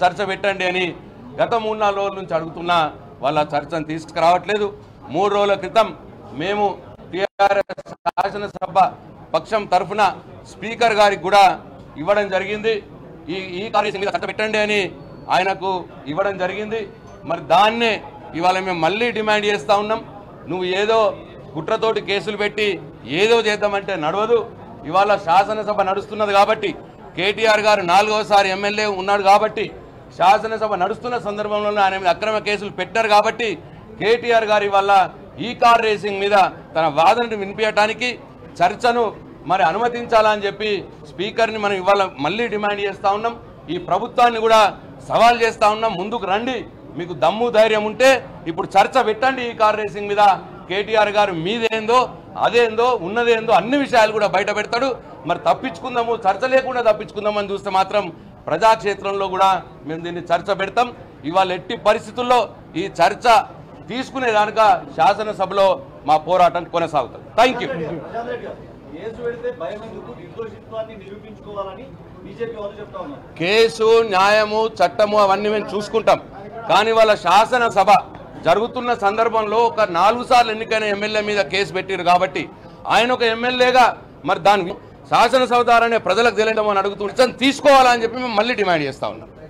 చర్చ పెట్టండి అని గత 3-4 రోజుల నుంచి అడుగుతున్నా వాళ్ళ చర్చను తీసుకురావట్లేదు. 3 రోజుల క్రితం మేము టీఆర్ఎస్ శాసనసభ పక్షం తరఫున స్పీకర్ గారికి కూడా ఇవ్వడం జరిగింది. ఈ కార్యక్రమం మీద చర్చ పెట్టండి అని ఆయనకు ఇవ్వడం జరిగింది. మరి దాన్నే ఇవాళ మేము మళ్ళీ డిమాండ్ చేస్తూ ఉన్నాం. నువ్వు ఏదో కుట్రతోటి కేసులు పెట్టి ఏదో చేద్దామంటే నడవదు. ఇవాళ శాసనసభ నడుస్తున్నది కాబట్టి, కేటీఆర్ గారు 4వసారి ఎమ్మెల్యే ఉన్నాడు కాబట్టి, శాసనసభ నడుస్తున్న సందర్భంలో ఆయన మీద అక్రమ కేసులు పెట్టారు కాబట్టి, కేటీఆర్ గారి వల్ల ఈ కార్ రేసింగ్ మీద తన వాదనను వినిపించడానికి చర్చను మరి అనుమతించాలని చెప్పి స్పీకర్ని మనం ఇవాళ మళ్ళీ డిమాండ్ చేస్తూ ఉన్నాం. ఈ ప్రభుత్వాన్ని కూడా సవాల్ చేస్తూ ఉన్నాం. ముందుకు రండి, మీకు దమ్ము ధైర్యం ఉంటే ఇప్పుడు చర్చ పెట్టండి ఈ కార్ రేసింగ్ మీద. కేటీఆర్ గారు మీదేందో అదేందో ఉన్నదేందో అన్ని విషయాలు కూడా బయట పెడతాడు. మరి తప్పించుకుందాము, చర్చ లేకుండా తప్పించుకుందామని చూస్తే మాత్రం ప్రజాక్షేత్రంలో కూడా మేము దీన్ని చర్చ పెడతాం. ఇవాళ ఎట్టి పరిస్థితుల్లో ఈ చర్చ తీసుకునేదానిక శాసనసభలో మా పోరాటం కొనసాగుతుంది. Thank you. కేసు, న్యాయము, చట్టము అవన్నీ మేము చూసుకుంటాం. కానీ వాళ్ళ శాసనసభ జరుగుతున్న సందర్భంలో ఒక 4 సార్లు ఎన్నికైన ఎమ్మెల్యే మీద కేసు పెట్టారు కాబట్టి, ఆయన ఒక ఎమ్మెల్యేగా మరి దాన్ని శాసనసభ ద్వారానే ప్రజలకు తెలియడం అని అడుగుతూ తీసుకోవాలని చెప్పి మేము మళ్ళీ డిమాండ్ చేస్తా ఉన్నాం.